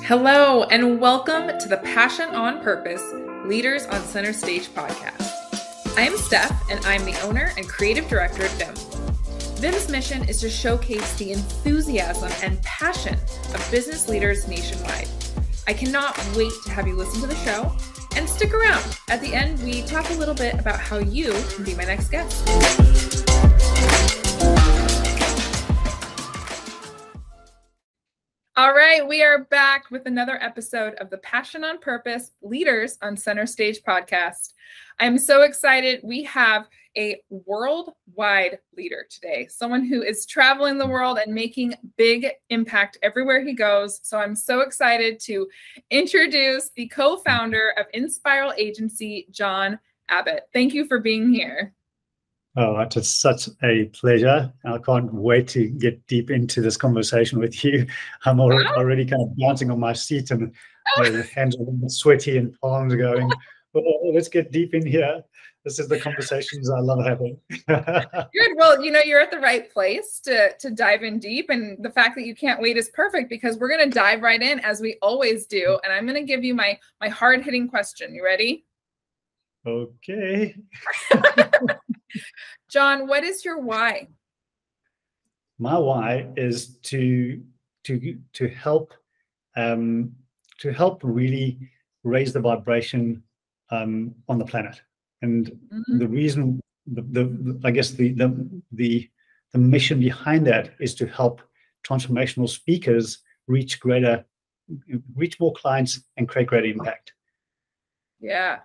Hello, and welcome to the Passion on Purpose Leaders on Center Stage podcast. I am Steph, and I'm the owner and creative director at VIM. VIM's mission is to showcase the enthusiasm and passion of business leaders nationwide. I cannot wait to have you listen to the show, and stick around. At the end, we talk a little bit about how you can be my next guest. All right, we are back with another episode of the Passion on Purpose Leaders on Center Stage podcast. I'm so excited. We have a worldwide leader today, someone who is traveling the world and making big impact everywhere he goes. So I'm so excited to introduce the co-founder of Inspiral agency, John Abbott. Thank you for being here. Oh, it's such a pleasure. I can't wait to get deep into this conversation with you. I'm already kind of bouncing on my seat and the hands are a bit sweaty and palms going, oh, let's get deep in here. This is the conversations I love having. Good. Well, you're at the right place to dive in deep. And the fact that you can't wait is perfect because we're going to dive right in as we always do. And I'm going to give you my hard-hitting question. You ready? Okay. John, what is your why? My why is to help really raise the vibration on the planet. And the reason, I guess the mission behind that is to help transformational speakers reach more clients and create greater impact. Yeah.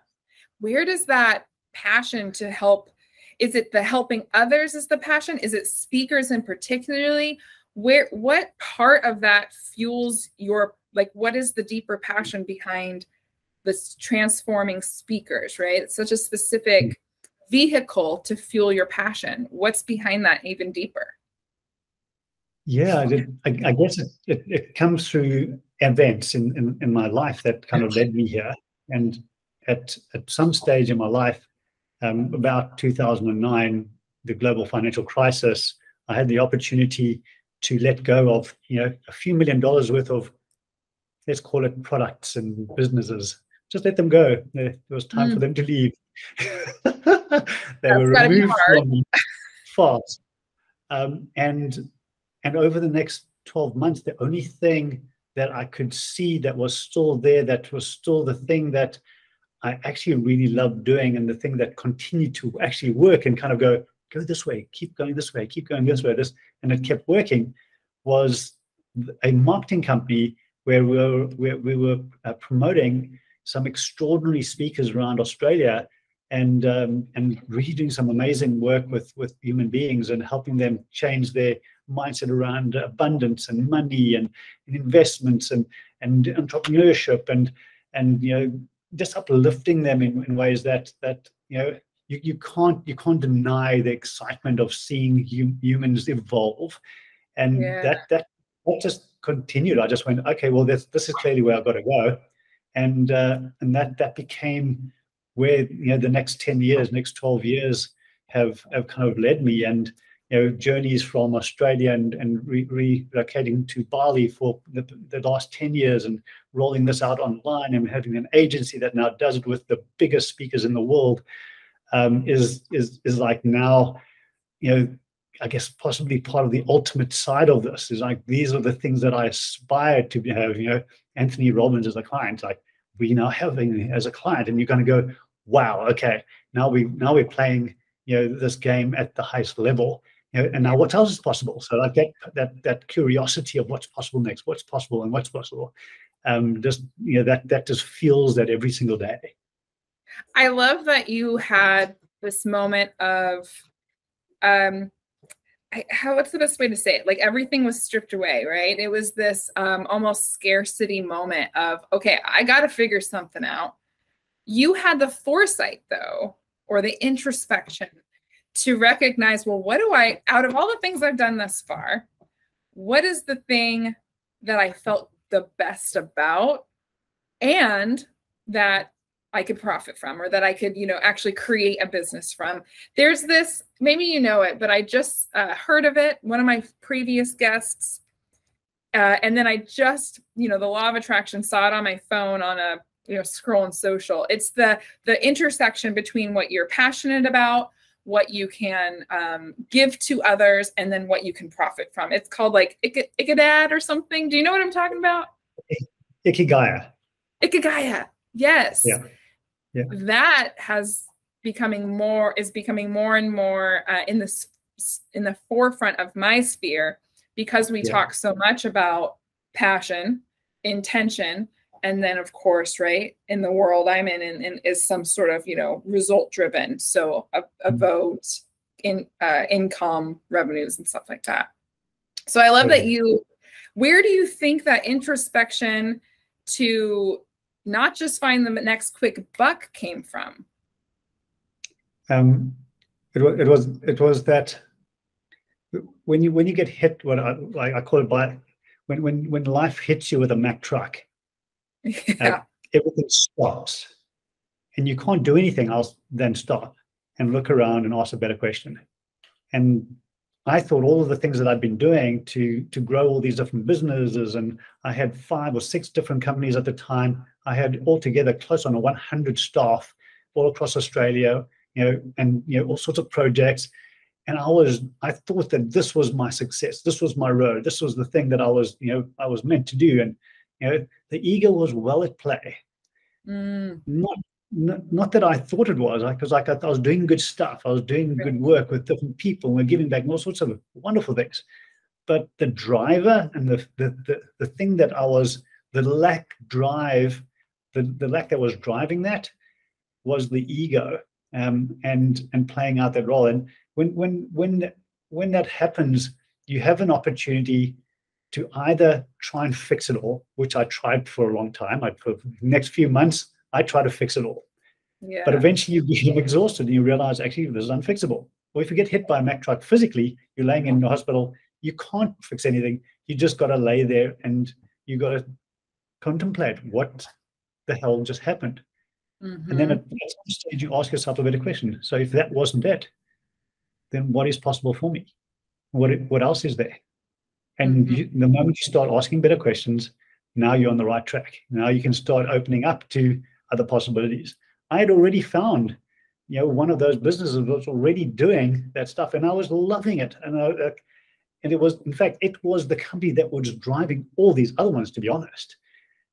Where does that passion to help? Is it the helping others is the passion? Is it speakers in particularly? What part of that fuels your, what is the deeper passion behind this transforming speakers, right? It's such a specific vehicle to fuel your passion. What's behind that even deeper? Yeah, I guess it comes through events in my life that kind of led me here. And at some stage in my life, about 2009, the global financial crisis, I had the opportunity to let go of, a few $1 million worth of, let's call it products and businesses. Just let them go. There was time for them to leave. They were removed from me fast. And over the next 12 months, the only thing that I could see that was still there, that was still the thing that I actually really loved doing, and the thing that continued to actually work and kind of go this way, keep going this way, keep going this way, and it kept working, was a marketing company where we were promoting some extraordinary speakers around Australia and really doing some amazing work with human beings and helping them change their mindset around abundance and money and investments and entrepreneurship and just uplifting them in ways that you can't deny the excitement of seeing humans evolve, and that just continued. I just went, okay, well, this is clearly where I've got to go, and that became where the next 10 years, next 12 years have kind of led me, and journeys from Australia and relocating to Bali for the last 10 years and rolling this out online and having an agency that now does it with the biggest speakers in the world is like now, I guess possibly part of the ultimate side of this is like, these are the things that I aspire to have, Anthony Robbins as a client, like we now have as a client, and you're going to go, wow, okay, now we're playing, this game at the highest level. And now what else is possible? So like that curiosity of what's possible next, what's possible and what's possible, that just fuels that every single day. I love that you had this moment of, what's the best way to say it? Like everything was stripped away, right? It was this almost scarcity moment of, okay, I got to figure something out. You had the foresight though, or the introspection to recognize, well, out of all the things I've done thus far, what is the thing that I felt the best about and that I could profit from, or that I could, actually create a business from? There's this, maybe you know it, but I just heard of it. One of my previous guests And then I just, the law of attraction, saw it on my phone on a, scrolling social. It's the intersection between what you're passionate about, what you can give to others, and then what you can profit from. It's called like Ikigai or something. Do you know what I'm talking about? Ikigai. Ikigai. Yes. Yeah. Yeah. That is becoming more and more in the forefront of my sphere, because we talk so much about passion, intention, and then of course, right, in the world I'm in is some sort of, result driven. So a vote, income, revenues, and stuff like that. So I love that where do you think that introspection to not just find the next quick buck came from? It was that when you get hit, what I call it, when life hits you with a Mack truck, everything stops, and you can't do anything else than stop and look around and ask a better question. And I thought all of the things that I'd been doing to grow all these different businesses, and I had 5 or 6 different companies at the time. I had altogether close on 100 staff all across Australia, and all sorts of projects. And I thought that this was my success. This was my road. This was the thing that I was meant to do. And the ego was well at play. Not that I thought it was, because I was doing good stuff. I was doing good work with different people. We're giving back all sorts of wonderful things. But the driver and the thing that the lack that was driving that was the ego, and playing out that role. And when that happens, you have an opportunity to either try and fix it all, which I tried for a long time. For the next few months, I tried to fix it all. Yeah. But eventually you get exhausted and you realize, actually, this is unfixable. Or if you get hit by a Mack truck physically, you're laying in the hospital, you can't fix anything. You just got to lay there and you got to contemplate what the hell just happened. And then at some stage, you ask yourself a better question. So if that wasn't it, then what is possible for me? What else is there? And the moment you start asking better questions, now you're on the right track. Now you can start opening up to other possibilities. I had already found, one of those businesses was already doing that stuff, and I was loving it. And it was, in fact, it was the company that was driving all these other ones, to be honest.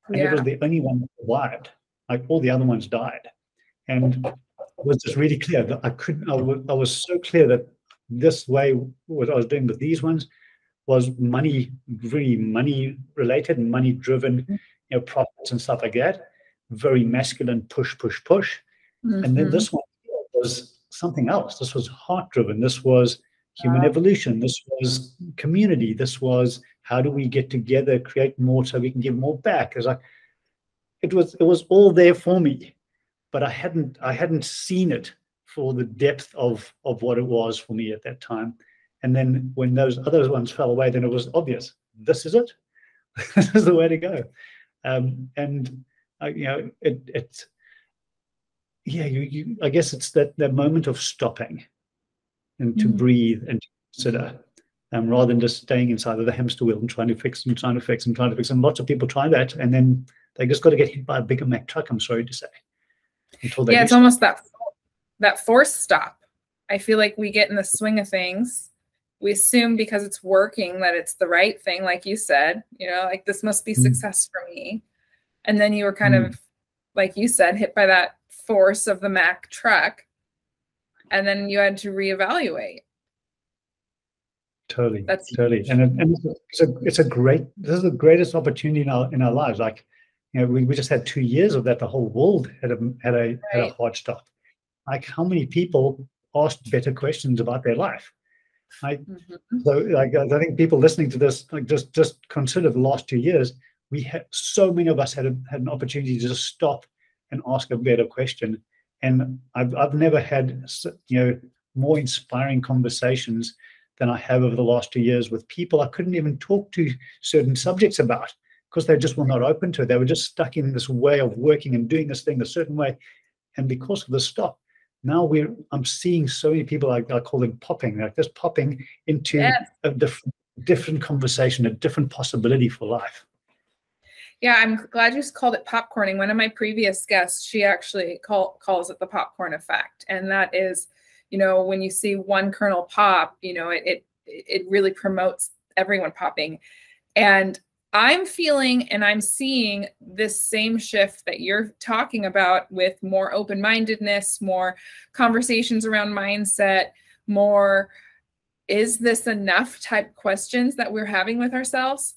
And it was the only one that survived. Like all the other ones died. And it was just really clear that I was so clear that this way, what I was doing with these ones was very money related and money driven, profits and stuff like that. Very masculine, push. And then this one was something else. This was heart driven. This was human evolution. This was community. This was, how do we get together, create more so we can give more back? It was all there for me, but I hadn't seen it for the depth of what it was for me at that time. And then when those other ones fell away, then it was obvious. This is it. This is the way to go. I guess it's that moment of stopping and to breathe and to consider, rather than just staying inside of the hamster wheel and trying to fix. And lots of people try that, and then they just got to get hit by a bigger Mack truck, I'm sorry to say. It's almost that forced stop. I feel like we get in the swing of things. We assume because it's working that it's the right thing, like you said, like this must be success for me. And then you were kind of, like you said, hit by that force of the Mack truck. And then you had to reevaluate. Totally. And this is the greatest opportunity in our lives. Like, we just had 2 years of that. The whole world had a hard stop. Like, how many people asked better questions about their life? So I think people listening to this, like, just consider the last 2 years. We had, so many of us had an opportunity to just stop and ask a better question. And I've never had more inspiring conversations than I have over the last 2 years with people I couldn't even talk to certain subjects about, because they just were not open to it. They were just stuck in this way of working and doing this thing a certain way. And because of the stop, now I'm seeing so many people, I call them popping, like just popping into a different different conversation, a different possibility for life. Yeah, I'm glad you called it popcorning. One of my previous guests, she actually calls it the popcorn effect. And that is, you know, when you see one kernel pop, you know, it really promotes everyone popping. And I'm feeling and I'm seeing this same shift that you're talking about, with more open-mindedness, more conversations around mindset, more is this enough type questions that we're having with ourselves.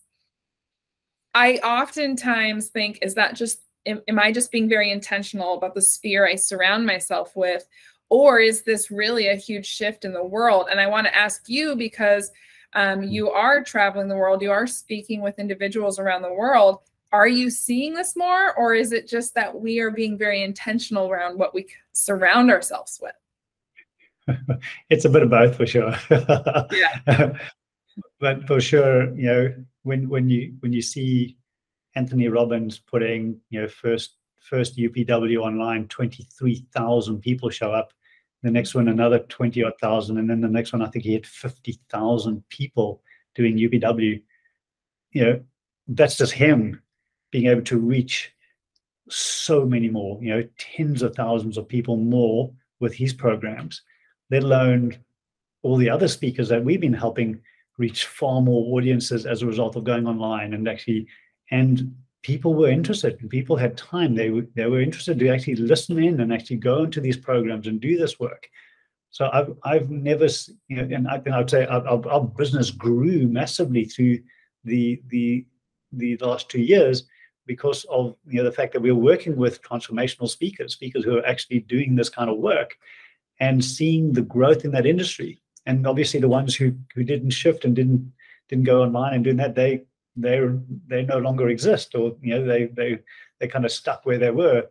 I oftentimes think, is that just, am I just being very intentional about the sphere I surround myself with? Or is this really a huge shift in the world? And I want to ask you, because you are traveling the world, you are speaking with individuals around the world. Are you seeing this more, or is it just that we are being very intentional around what we surround ourselves with? It's a bit of both, for sure. Yeah. But for sure, you know, when you see Anthony Robbins putting, you know, first UPW online, 23,000 people show up. The next one, another 20-odd thousand, and then the next one, I think he had 50,000 people doing UPW. You know, that's just him being able to reach so many more, you know, tens of thousands of people more with his programs, let alone all the other speakers that we've been helping reach far more audiences as a result of going online. And people were interested, and people had time. They were interested to actually listen in and actually go into these programs and do this work. So I've never, you know, and I would say our business grew massively through the last 2 years because of, you know, the fact that we were working with transformational speakers who are actually doing this kind of work, and seeing the growth in that industry. And obviously the ones who didn't shift and didn't go online and doing that, they no longer exist, or, you know, they kind of stuck where they were.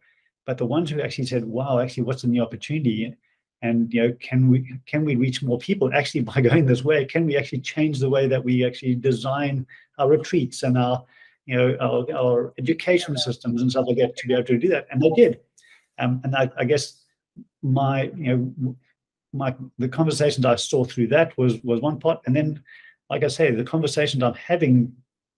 But the ones who actually said, wow, actually, what's the new opportunity? And, you know, can we reach more people actually by going this way? Can we actually change the way that we actually design our retreats and our, you know, our education systems and stuff like that, to be able to do that? And they did. And I guess the conversations I saw through that was one part. And then, like I say, the conversations I'm having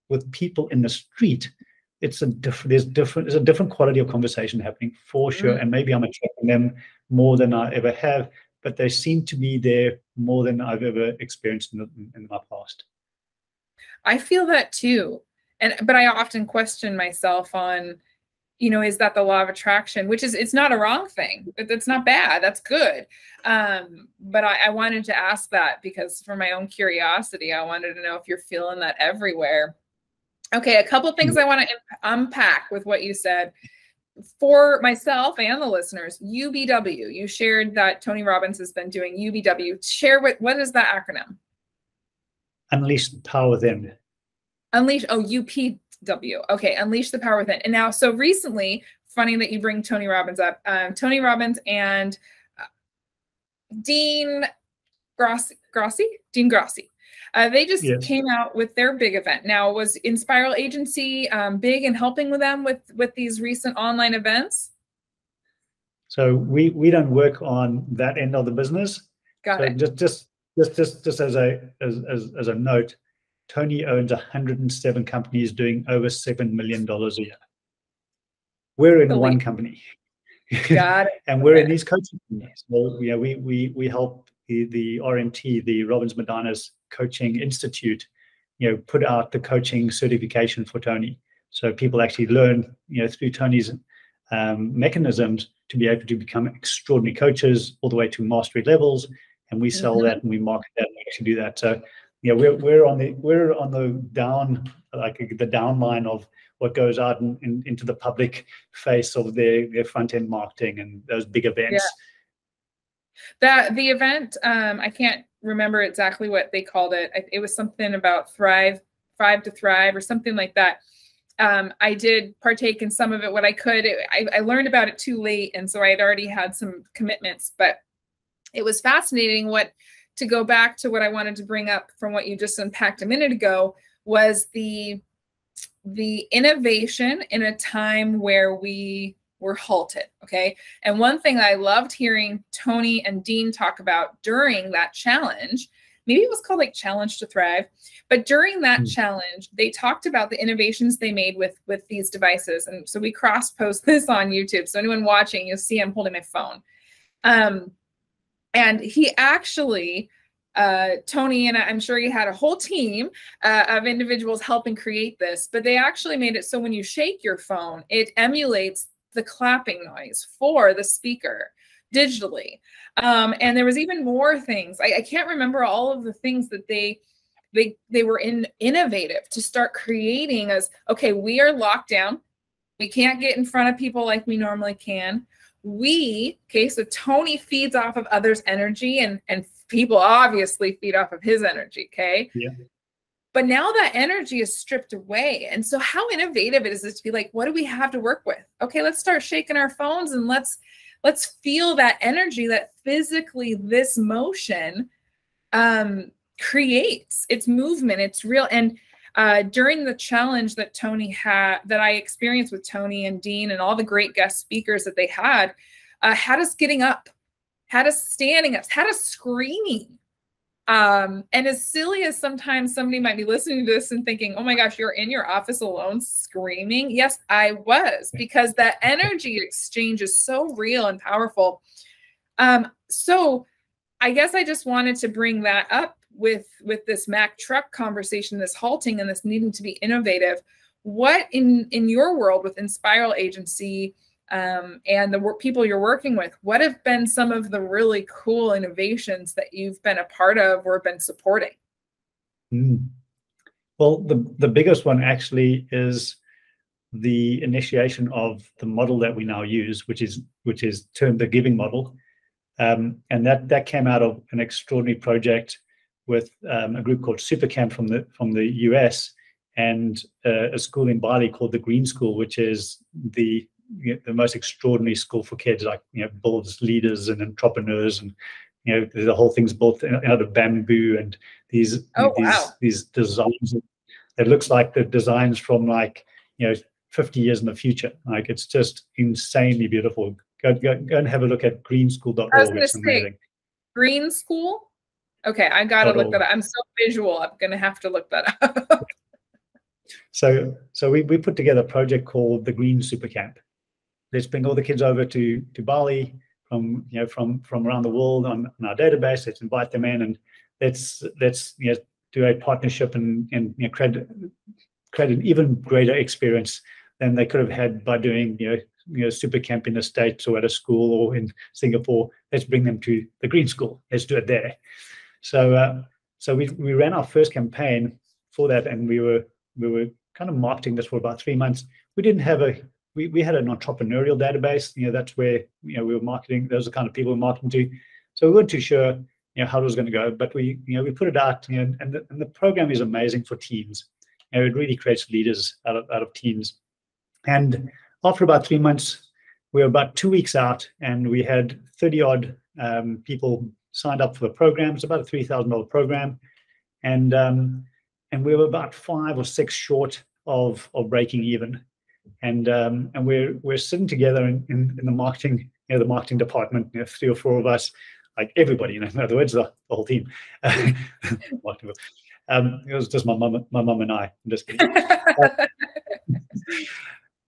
with people in the street, there's a different quality of conversation happening, for sure. And maybe I'm attracting them more than I ever have, but they seem to be there more than I've ever experienced in my past. I feel that too. But I often question myself on, you know, is that the law of attraction? Which is, it's not a wrong thing. That's not bad. That's good. But I wanted to ask that because, for my own curiosity, I wanted to know if you're feeling that everywhere. Okay, a couple of things I want to unpack with what you said. For myself and the listeners, UBW, you shared that Tony Robbins has been doing UBW. Share what is that acronym? Unleash the power within. Unleash, UPW. Okay, unleash the power within. And now, so recently, funny that you bring Tony Robbins up. Tony Robbins and Dean Grassi. They just came out with their big event. Now, was Inspiral Agency big in helping with them with these recent online events? So we don't work on that end of the business. Got it. Just as a note, Tony owns 107 companies doing over $7 million a year. We're in one company. Got it. And we're in these coaching companies. So, yeah, we help the RMT, the Robbins Madonna's Coaching Institute, you know, put out the coaching certification for Tony. So people actually learn, you know, through Tony's mechanisms to be able to become extraordinary coaches all the way to mastery levels. And we sell that and we market that and we actually do that. So, yeah, we're on the down, like the down line of what goes out into the public face of their front end marketing and those big events. Yeah. The event, I can't remember exactly what they called it. It was something about Thrive to Thrive or something like that. I did partake in some of it, what I could. I learned about it too late, and so I had already had some commitments, but it was fascinating. To go back to what I wanted to bring up from what you just unpacked a minute ago was the innovation in a time where we were halted. Okay. And one thing I loved hearing Tony and Dean talk about during that challenge, maybe it was called like Challenge to Thrive. But during that challenge, they talked about the innovations they made with these devices. And so we cross-post this on YouTube. So anyone watching, you'll see I'm holding my phone. And he actually, Tony, and I'm sure he had a whole team of individuals helping create this, but they actually made it so when you shake your phone, it emulates the clapping noise for the speaker digitally. And there was even more things. I can't remember all of the things that they were innovative to start creating as, okay, we are locked down. We can't get in front of people like we normally can. So Tony feeds off of others' energy, and people obviously feed off of his energy, okay? Yeah. But now that energy is stripped away. And so how innovative it is to be like, what do we have to work with? Okay, let's start shaking our phones and let's feel that energy that physically this motion creates. It's movement, it's real. And during the challenge that that I experienced with Tony and Dean and all the great guest speakers that they had us getting up, had us standing up, had us screaming. And as silly as sometimes somebody might be listening to this and thinking, oh my gosh, you're in your office alone screaming. Yes, I was, because that energy exchange is so real and powerful. So I guess I just wanted to bring that up with this Mack truck conversation, this halting and this needing to be innovative. What in your world with Inspiral Agency and the people you're working with, what have been some of the really cool innovations that you've been a part of or been supporting? Well, the biggest one actually is the initiation of the model that we now use, which is termed the giving model. And that came out of an extraordinary project with a group called Supercamp from the US and a school in Bali called the Green School, which is the most extraordinary school for kids, like, builds leaders and entrepreneurs, and the whole thing's built out of bamboo and these designs that looks like the designs from 50 years in the future. Like, it's just insanely beautiful. Go and have a look at greenschool.org. I was going to say, Green School? Okay, I got to look that up. I'm so visual. I'm going to have to look that up. So we put together a project called the Green Supercamp. Let's bring all the kids over to Bali from around the world on our database. Let's invite them in, and let's do a partnership and create an even greater experience than they could have had by doing super camp in the States or at a school or in Singapore. Let's bring them to the Green School. Let's do it there. So we ran our first campaign for that, and we were kind of marketing this for about 3 months. We didn't have we had an entrepreneurial database. That's where we were marketing. Those are the kind of people we're marketing to. So we weren't too sure how it was going to go, but we put it out. And the program is amazing for teams. It really creates leaders out of teams. And after about 3 months, we were about 2 weeks out, and we had 30 odd people signed up for the program. It's about a $3,000 program, and we were about 5 or 6 short of breaking even. And we're sitting together in the marketing the marketing department, 3 or 4 of us, like everybody, in other words, the whole team. It was just my mum and I. I'm just kidding.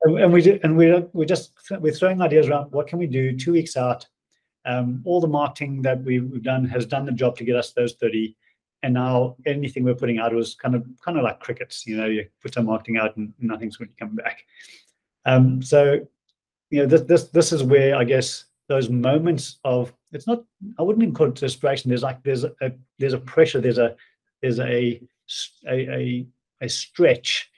We're throwing ideas around. What can we do 2 weeks out? All the marketing that we've done has done the job to get us those 30, and now anything we're putting out was kind of like crickets. You put some marketing out and nothing's going to come back. So this is where I guess those moments of, it's not, I wouldn't even call it desperation. There's a pressure. There's a stretch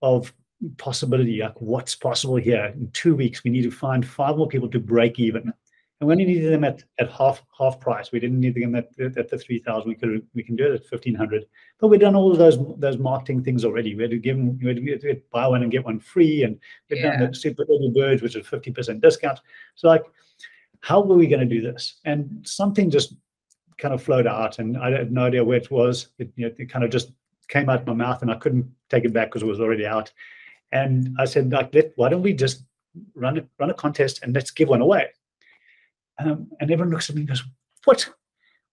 of possibility, like what's possible here. In 2 weeks, we need to find 5 more people to break even, and we only needed them at half price. We didn't need them at the 3,000. We can do it at 1,500. But we've done all of those marketing things already. We had to buy one and get one free, and we've done the super early birds, which is 50% discount. So like, how were we going to do this? And something just kind of flowed out, and I had no idea where it was. It kind of just came out of my mouth, and I couldn't take it back because it was already out. And I said, like, why don't we just run a contest and let's give one away? And everyone looks at me and goes, what?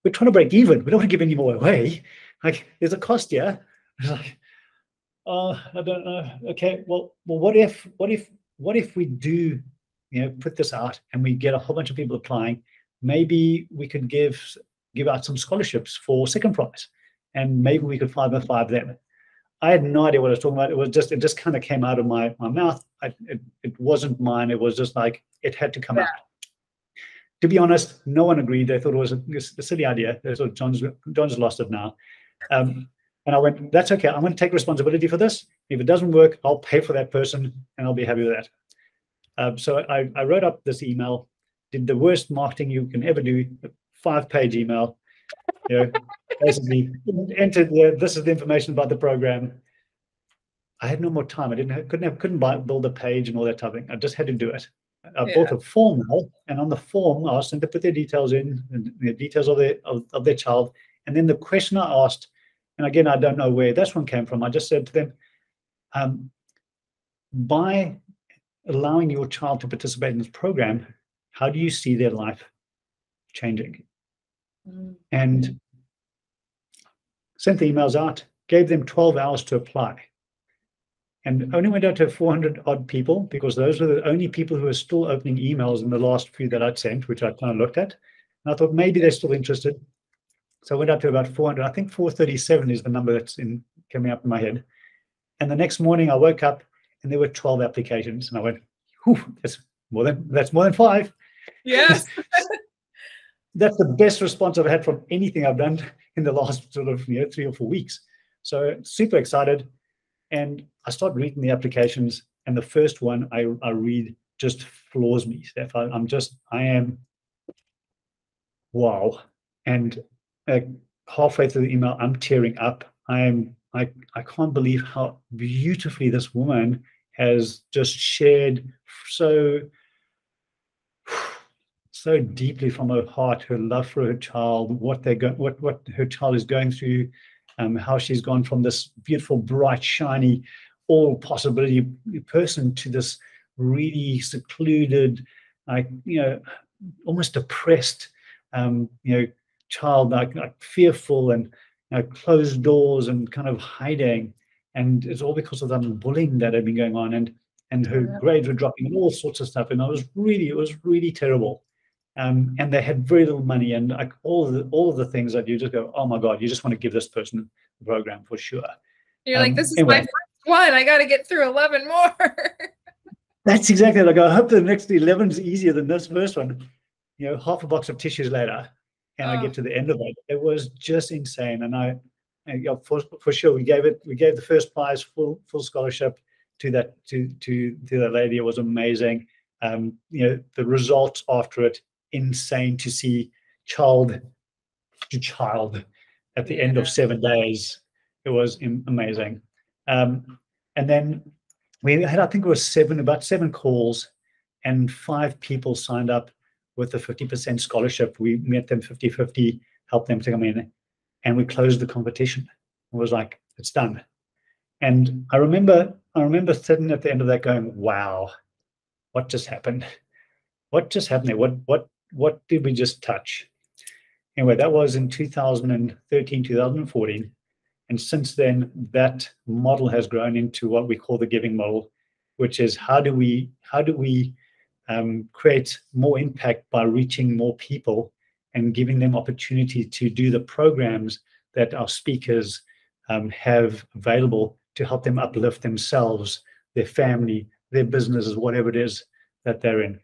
we're trying to break even. We don't want to give any more away. Like, there's a cost here. It's like, oh, I don't know. Okay, well, what if we do, put this out and we get a whole bunch of people applying? Maybe we could give out some scholarships for second prize, and maybe we could 505 them. I had no idea what I was talking about. It just kind of came out of my mouth. It wasn't mine. It was just like, it had to come out. To be honest, no one agreed. They thought it was a silly idea. They thought John's lost it now. And I went, that's okay. I'm going to take responsibility for this. If it doesn't work, I'll pay for that person, and I'll be happy with that. So I wrote up this email, did the worst marketing you can ever do, a 5-page email. Basically entered this is the information about the program. I had no more time. I couldn't build a page and all that type of thing. I just had to do it. I bought a form now, and on the form I asked them to put their details in, the details of their child, and then the question I asked, and again, I don't know where this one came from. I just said to them, by allowing your child to participate in this program, how do you see their life changing? And sent the emails out, gave them 12 hours to apply, and only went out to 400 odd people, because those were the only people who were still opening emails in the last few that I'd sent, which I kind of looked at. And I thought maybe they're still interested. So I went up to about 400. I think 437 is the number that's coming up in my head. And the next morning I woke up and there were 12 applications, and I went, whew, that's more than 5. Yes. That's the best response I've had from anything I've done in the last sort of 3 or 4 weeks. So super excited. And I start reading the applications, and the first one I read just floors me, Steph. I am, wow. And halfway through the email, I'm tearing up. I can't believe how beautifully this woman has just shared so deeply from her heart, her love for her child, what her child is going through, how she's gone from this beautiful, bright, shiny, all possibility person to this really secluded, almost depressed, child, like fearful and closed doors and kind of hiding. And it's all because of the bullying that had been going on, and her grades were dropping and all sorts of stuff. And it was really terrible. And they had very little money, and like all of the things that you just go, oh my God, you just want to give this person the program for sure. You're like, this is anyway, my first one. I got to get through 11 more. That's exactly like, I hope the next 11 is easier than this first one. Half a box of tissues later, and I get to the end of it. It was just insane. And for sure, we gave the first prize full scholarship to that lady. It was amazing. The results after it, insane to see child to child at the end of 7 days. It was amazing. And then we had, I think it was about 7 calls, and 5 people signed up with the 50% scholarship. We met them 50-50, helped them to come in, and we closed the competition. It was like, it's done. And I remember sitting at the end of that going, wow, what just happened? What just happened there? What did we just touch? Anyway, that was in 2013, 2014. And since then, that model has grown into what we call the giving model, which is how do we create more impact by reaching more people and giving them opportunity to do the programs that our speakers have available to help them uplift themselves, their family, their businesses, whatever it is that they're in.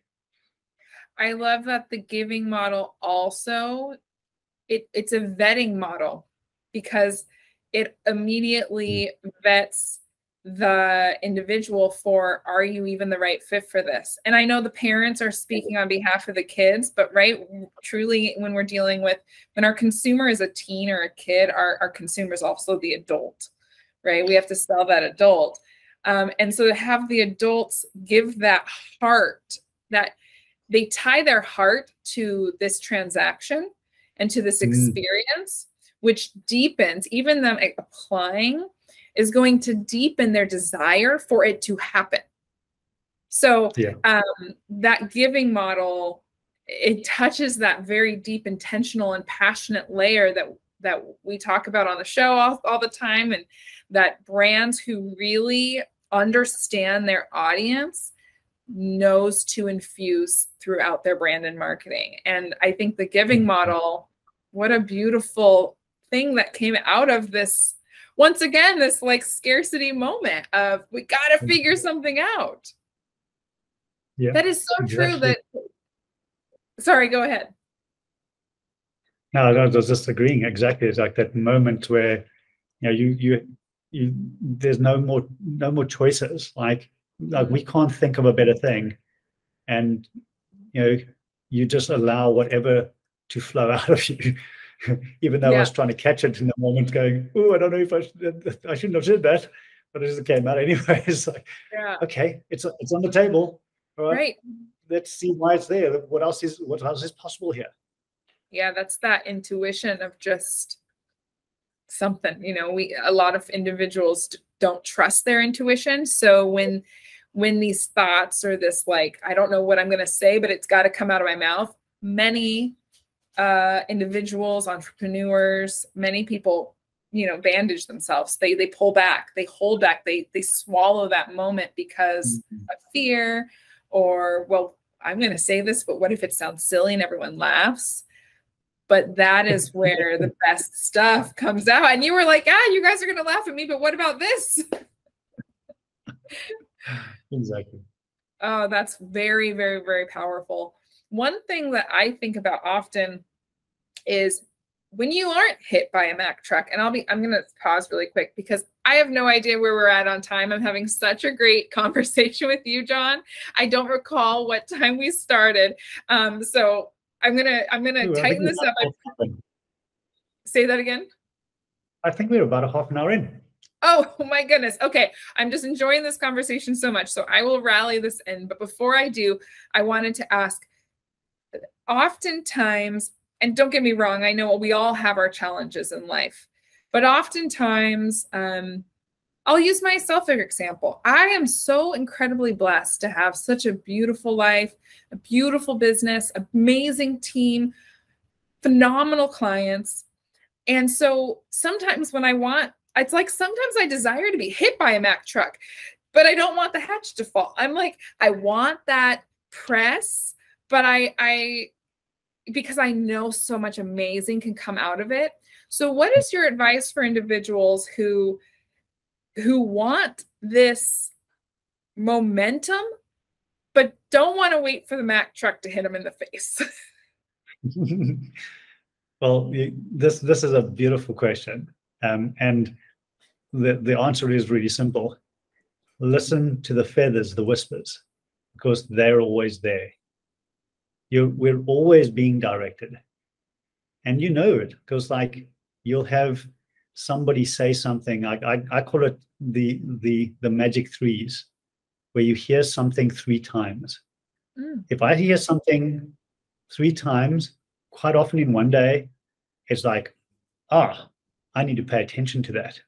I love that the giving model also, it's a vetting model, because it immediately vets the individual for, are you even the right fit for this? And I know the parents are speaking on behalf of the kids, but truly when we're dealing with, when our consumer is a teen or a kid, our consumer is also the adult, right? We have to sell that adult. And so to have the adults give that heart, that they tie their heart to this transaction and to this experience, which deepens, even them applying is going to deepen their desire for it to happen. So that giving model, it touches that very deep, intentional and passionate layer that we talk about on the show all the time, and that brands who really understand their audience knows to infuse throughout their brand and marketing. And I think the giving model, what a beautiful thing that came out of this, once again, this like scarcity moment of we got to figure something out. Yeah, that is so true. That, sorry, go ahead. No, I was just agreeing. Exactly. It's like that moment where, you there's no more choices. Like we can't think of a better thing, and you just allow whatever to flow out of you. Even though I was trying to catch it in the moment, going, "Oh, I don't know if I shouldn't have said that," but it just came out anyway. It's like, okay, it's on the table. All right. Let's see why it's there. What else is possible here? Yeah, that's that intuition of just something. A lot of individuals don't trust their intuition. So when these thoughts or this, like, I don't know what I'm going to say, but it's got to come out of my mouth. Many individuals, entrepreneurs, many people, bandage themselves. They pull back, they hold back, they swallow that moment because of fear, or, well, I'm going to say this, but what if it sounds silly and everyone laughs? But that is where the best stuff comes out. And you were like, you guys are going to laugh at me, but what about this? Exactly. Oh, that's very, very, very powerful. One thing that I think about often is when you aren't hit by a Mack truck, and I'm going to pause really quick because I have no idea where we're at on time. I'm having such a great conversation with you, John. I don't recall what time we started. So I'm gonna tighten this up. Say that again. I think we're about a half an hour in. Oh my goodness. Okay. I'm just enjoying this conversation so much. So I will rally this in. But before I do, I wanted to ask, oftentimes, and don't get me wrong, I know we all have our challenges in life, but oftentimes, I'll use myself as an example. I am so incredibly blessed to have such a beautiful life, a beautiful business, amazing team, phenomenal clients. And so sometimes when it's like sometimes I desire to be hit by a Mack truck, but I don't want the hatch to fall. I'm like, I want that press, but because I know so much amazing can come out of it. So what is your advice for individuals who want this momentum, but don't want to wait for the Mack truck to hit them in the face? Well, this is a beautiful question. And the answer is really simple. Listen to the feathers, the whispers, because they're always there. We're always being directed. And you know it, because like you'll have somebody say something, I call it the magic threes, where you hear something 3 times. If I hear something 3 times, quite often in one day, it's like, I need to pay attention to that.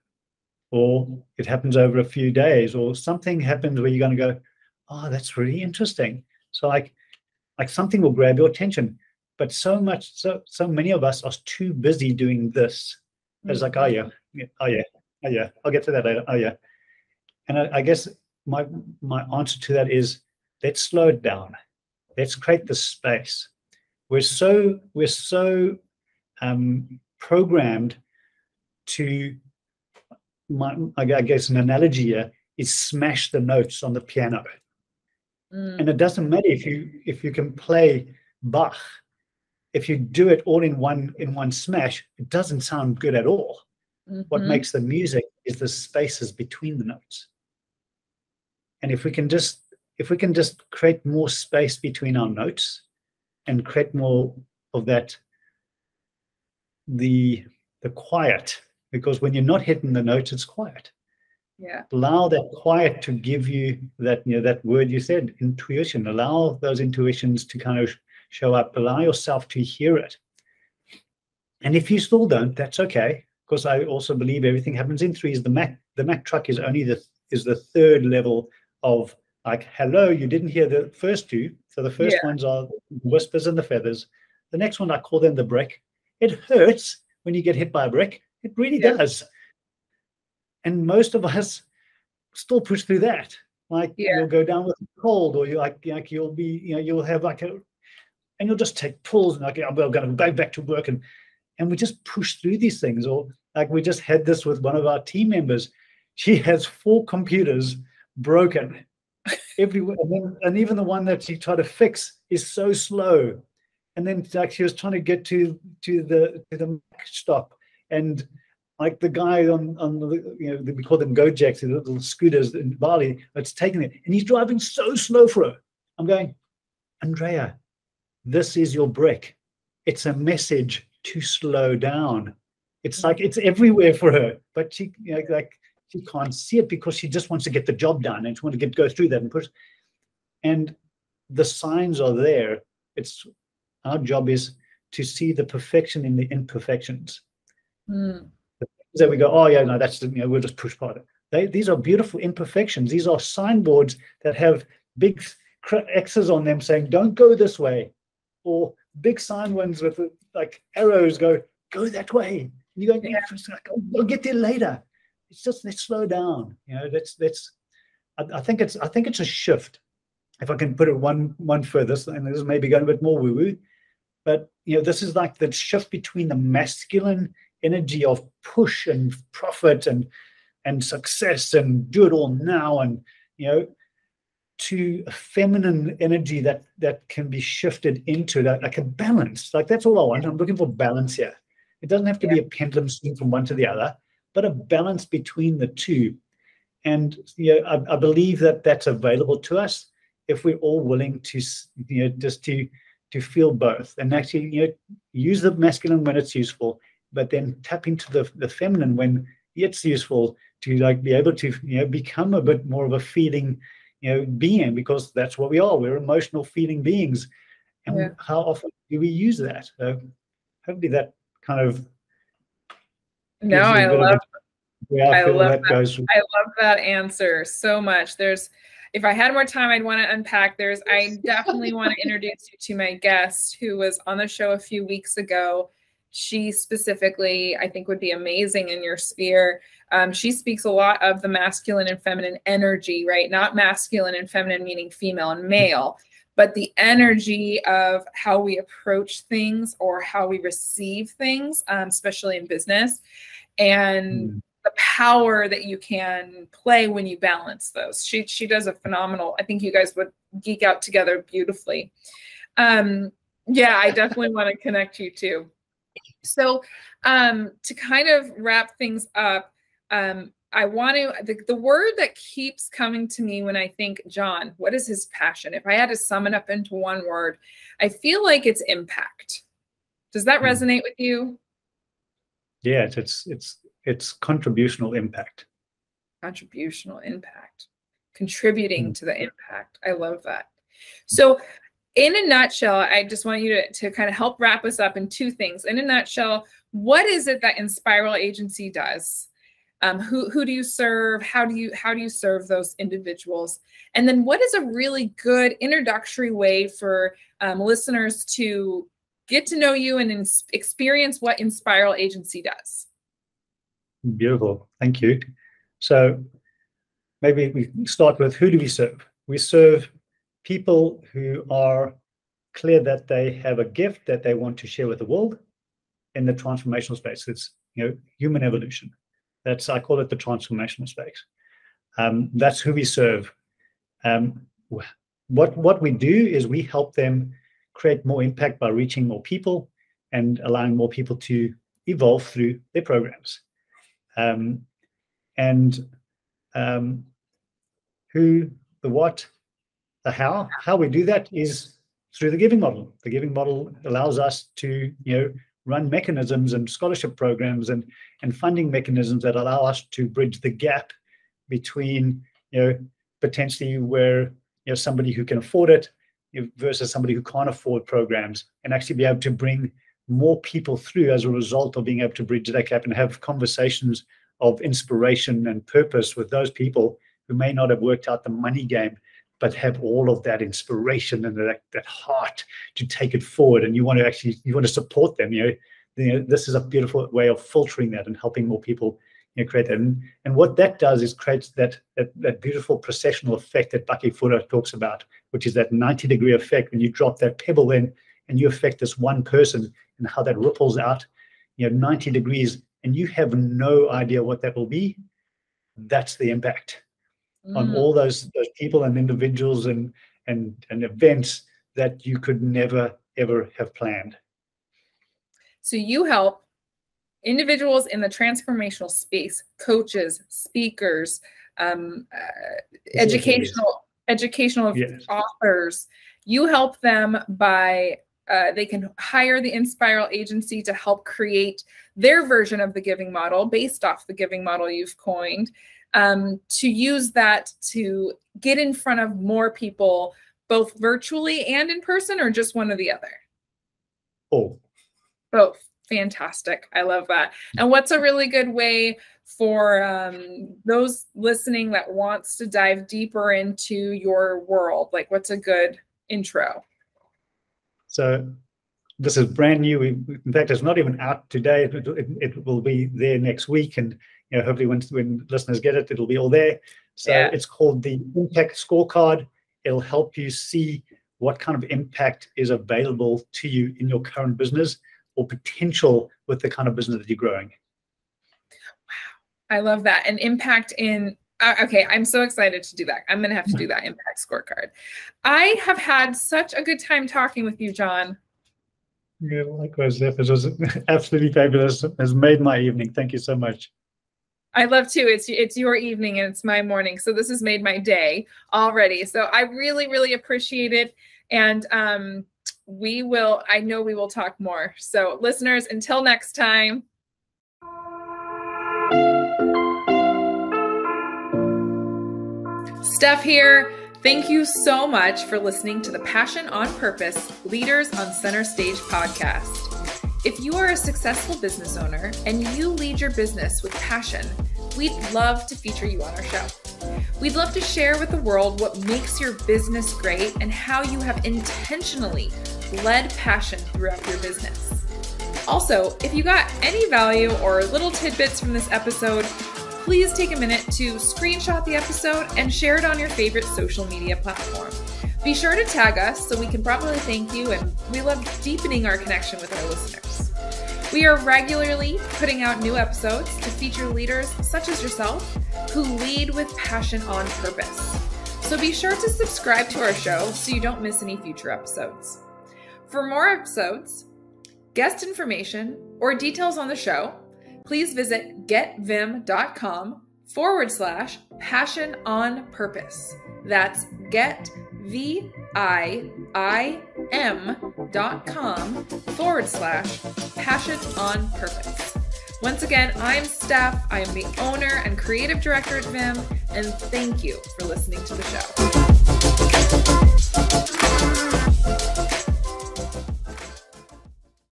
Or it happens over a few days, or something happens where you're going to go, that's really interesting. So like something will grab your attention. But so many of us are too busy doing this. It's like, oh yeah, I'll get to that later. Oh yeah. And I guess my answer to that is, let's slow it down. Let's create the space. We're so programmed to, I guess an analogy here is smash the notes on the piano. And it doesn't matter if you can play Bach. If you do it all in one smash, it doesn't sound good at all. What makes the music is the spaces between the notes. And if we can just create more space between our notes and create more of that, the quiet, because when you're not hitting the notes, it's quiet. Yeah. Allow that quiet to give you that, that word you said, intuition. Allow those intuitions to kind of show up. Allow yourself to hear it. And if you still don't, that's okay, because I also believe everything happens in threes. The Mack truck is only the 3rd level of like, hello, you didn't hear the first two. So the first Yeah. ones are the whispers and the feathers. The next one, I call them the brick. It hurts when you get hit by a brick. It really Yeah. does. And most of us still push through that. Like Yeah. you'll go down with a cold, or you like you'll be, you'll have like a, and you'll just take pulls and like, I'm going to go back to work, and we just push through these things. Or like we just had this with one of our team members. She has 4 computers broken everywhere, and even the one that she tried to fix is so slow. And then like she was trying to get to the Mac stop, and like the guy on the, we call them Gojeks, the little scooters in Bali, it's taking it, and he's driving so slow for her. I'm going, Andrea, this is your brick. It's a message to slow down. It's like it's everywhere for her, but she, like she can't see it because she just wants to get the job done and she wants to go through that and push. And the signs are there. It's our job is to see the perfection in the imperfections. That we go, oh yeah, no, that's, we'll just push part of it. These are beautiful imperfections. These are signboards that have big X's on them saying, don't go this way, or big sign ones with like arrows go that way. And you go, yeah, I'll get there later. It's just, let's slow down. I think it's a shift. If I can put it one further, and this is maybe going a bit more woo-woo, but this is like the shift between the masculine energy of push and profit and success and do it all now, and to a feminine energy that can be shifted into that, like a balance. Like that's all I want. I'm looking for balance here. It doesn't have to be a pendulum swing from one to the other, but a balance between the two. And I believe that that's available to us if we're all willing to just to feel both, and actually use the masculine when it's useful, but then tap into the feminine when it's useful, to like be able to become a bit more of a feeling being, because that's what we are. We're emotional feeling beings. And how often do we use that? So hopefully that kind of gives you a bit of a, I love that answer so much. If I had more time, I'd want to unpack. I definitely want to introduce you to my guest who was on the show a few weeks ago. She specifically, I think, would be amazing in your sphere. She speaks a lot of the masculine and feminine energy, right? Not masculine and feminine meaning female and male, but the energy of how we approach things or how we receive things, especially in business, and the power that you can play when you balance those. She does a phenomenal, I think you guys would geek out together beautifully. Yeah, I definitely want to connect you too. So to kind of wrap things up, I want to, the word that keeps coming to me when I think, John, what is his passion? If I had to sum it up into one word, I feel like it's impact. Does that resonate with you? Yeah, it's contributional impact. Contributional impact. Contributing to the impact. I love that. So in a nutshell, I just want you to kind of help wrap us up in 2 things. In a nutshell, what is it that Inspiral Agency does? Who do you serve? How do you serve those individuals? And then what is a really good introductory way for listeners to get to know you and experience what Inspiral Agency does? Beautiful. Thank you. So maybe we start with, who do we serve? We serve people who are clear that they have a gift that they want to share with the world in the transformational space. It's human evolution. I call it the transformational space. That's who we serve. What we do is we help them create more impact by reaching more people and allowing more people to evolve through their programs. Who, the what, the how we do that is through the giving model. The giving model allows us to run mechanisms and scholarship programs and funding mechanisms that allow us to bridge the gap between potentially where somebody who can afford it versus somebody who can't afford programs, and actually be able to bring more people through as a result of being able to bridge that gap and have conversations of inspiration and purpose with those people who may not have worked out the money game but have all of that inspiration and that heart to take it forward. And you want to support them. This is a beautiful way of filtering that and helping more people create that. And what that does is creates that beautiful processional effect that Bucky Fuller talks about, which is that 90-degree effect when you drop that pebble in and you affect this one person, and how that ripples out 90 degrees, and you have no idea what that will be. That's the impact on all those people and individuals and events that you could never, ever have planned. So you help individuals in the transformational space, coaches, speakers, educational yes. authors. You help them by they can hire the Inspiral agency to help create their version of the giving model based off the giving model you've coined, to use that to get in front of more people, both virtually and in person, or just one or the other? Oh, both. Fantastic. I love that. And what's a really good way for those listening that wants to dive deeper into your world? Like, what's a good intro? So this is brand new. In fact, it's not even out today. It will be there next week. And hopefully when listeners get it, it'll be all there. So It's called the Impact Scorecard. It'll help you see what kind of impact is available to you in your current business, or potential with the kind of business that you're growing. Wow. I love that. And impact in, okay, I'm so excited to do that. I'm going to have to do that impact scorecard. I have had such a good time talking with you, John. Yeah, likewise, Steph. It was absolutely fabulous. It has made my evening. Thank you so much. I love to. It's your evening and it's my morning. So this has made my day already. So I really, really appreciate it. And I know we will talk more. So listeners, until next time. Steph here. Thank you so much for listening to the Passion on Purpose Leaders on Center Stage podcast. If you are a successful business owner and you lead your business with passion, we'd love to feature you on our show. We'd love to share with the world what makes your business great and how you have intentionally led passion throughout your business. Also, if you got any value or little tidbits from this episode, please take a minute to screenshot the episode and share it on your favorite social media platform. Be sure to tag us so we can properly thank you, and we love deepening our connection with our listeners. We are regularly putting out new episodes to feature leaders such as yourself who lead with passion on purpose. So be sure to subscribe to our show so you don't miss any future episodes. For more episodes, guest information, or details on the show, please visit getvim.com/passion on purpose. That's getvim.com/passion on purpose. Once again, I'm Steph. I am the owner and creative director at Vim, and thank you for listening to the show.